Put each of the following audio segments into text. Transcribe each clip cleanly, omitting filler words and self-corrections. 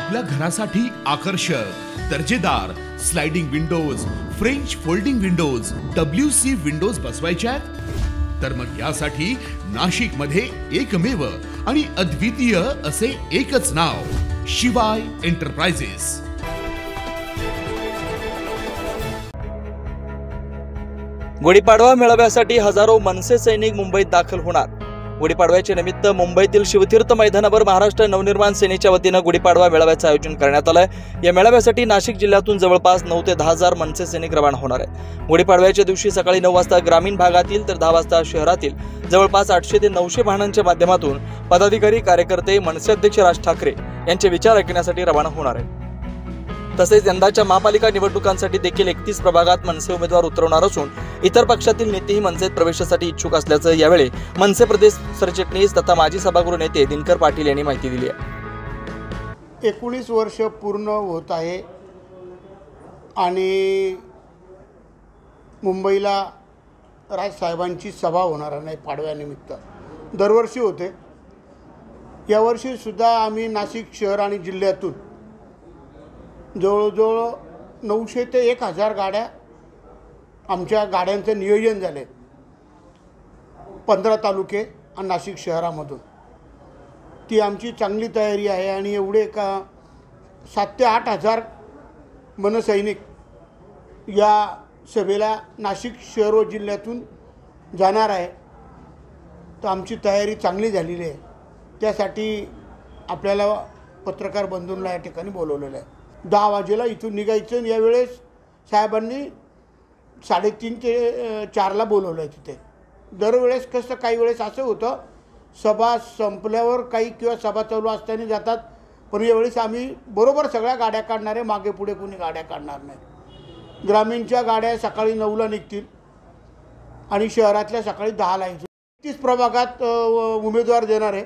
आपल्या घरासाठी आकर्षक दर्जेदार sliding windows, French folding windows, WC windows बसवायच्यात? तर मग यासाठी नाशिक मध्ये एकमेव आणि अद्वितीय असे एकच नाव, शिवाय एंटरप्राइजेस। गुढीपाडवा मेळाव्यासाठी हजारो मनसे सैनिक मुंबईत दाखल होणार। गुढीपाडव्याच्या निमित्त मुंबईतील शिवतीर्थ मैदानावर महाराष्ट्र नवनिर्माण सेनेच्या वतीने गुढीपाडवा मेळाव्याचे आयोजन करण्यात आले आहे। या मेळाव्यासाठी नाशिक जिल्ह्यातून जवळपास 9 ते 10 हजार मनसे सैनिक रवाना होणार आहेत। गुढीपाडव्याच्या दिवशी सकाळी 9 वाजता ग्रामीण भागातील तर 10 वाजता शहरातील जवळपास 800 ते 900 वाहनांच्या माध्यमातून पदाधिकारी, कार्यकर्ते मनसे अध्यक्ष राज ठाकरे यांचे विचार ऐकण्यासाठी रवाना होणार आहेत। तसेच यंदाच्या महापालिका निवडणुकांसाठी देखील 31 प्रभागात मनसे उमेदवार उतरवणार असून इतर पक्षातील नेतेही मनसेत प्रवेशासाठी इच्छुक असल्याचं यावेळी मनसे प्रदेश सरचिटणीस तथा माजी सभागृह नेते दिनकर पाटील यांनी माहिती दिली आहे। 19 वर्ष पूर्ण होत आहे आणि मुंबईला राजसाहेबांची सभा होणार नाही पाडव्यानिमित्त। दरवर्षी होते, यावर्षी सुद्धा आम्ही नाशिक शहर आणि जिल्ह्यातून जवळजवळ 900 ते 1000 गाड्या, आमच्या गाड्यांचं नियोजन झाले 15 तालुके आणि नाशिक शहरामधून। ती आमची चांगली तयारी आहे आणि एवढे का 7 ते 8 हजार मनसैनिक या सभेला नाशिक शहर व जिल्ह्यातून जाणार आहे। तर आमची तयारी चांगली झालेली आहे। त्यासाठी आपल्याला पत्रकार बंधूंना या ठिकाणी बोलवलेलं आहे। 10 वाजेला इथून निघायचं। यावेळेस साहेबांनी 3:30 ते 4ला बोलवलं आहे तिथे। दरवेळेस कसं काही वेळेस असं होतं, सभा संपल्यावर काही किंवा सभा चालू असताना जातात, पण यावेळेस आम्ही बरोबर सगळ्या गाड्या काढणार आहे, मागे पुढे कोणी गाड्या काढणार नाही। ग्रामीणच्या गाड्या सकाळी 9ला निघतील आणि शहरातल्या सकाळी 10ला येतील। 30 प्रभागात उमेदवार देणार आहे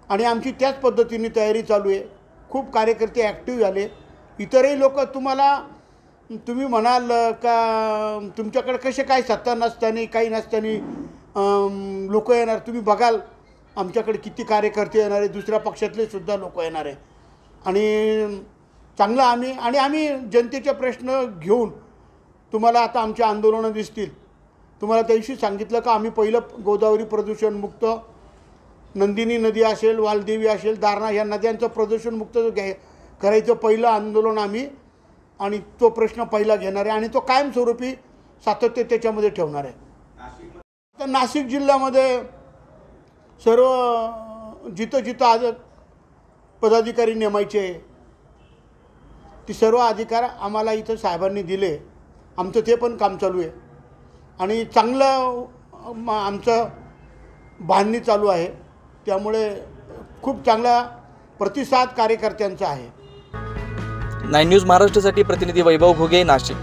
आणि आमची त्याच पद्धतीने तयारी चालू आहे। खूप कार्यकर्ते ॲक्टिव्ह झाले। इतरही लोक तुम्ही म्हणाल का तुमच्याकडे कसे काय सत्ता नसताना काही नसताना लोक येणार, तुम्ही बघाल आमच्याकडे किती कार्यकर्ते येणार आहे, दुसऱ्या पक्षातले सुद्धा लोक येणार आहे। आणि चांगलं आम्ही जनतेचे प्रश्न घेऊन तुम्हाला आता आमचे आंदोलनं दिसतील। तुम्हाला त्या दिवशी सांगितलं का आम्ही पहिलं गोदावरी प्रदूषणमुक्त, नंदिनी नदी असेल, वालदेवी असेल, दारणा या नद्यांचं प्रदूषणमुक्त करायचं पहिलं आंदोलन आम्ही, आणि तो प्रश्न पहिला घेणार आहे आणि तो कायमस्वरूपी सातत्य त्याच्यामध्ये ठेवणार आहे। तर नाशिक जिल्ह्यामध्ये सर्व जिथं आज पदाधिकारी नेमायचे ती सर्व अधिकार आम्हाला इथं साहेबांनी दिले। आमचं ते पण काम चालू आहे आणि चांगलं आमचं बांधणी चालू आहे। त्यामुळे खूप चांगला प्रतिसाद कार्यकर्त्यांचा आहे। 9 न्यूज महाराष्ट्रासाठी प्रतिनिधी वैभव घोगे, नाशिक।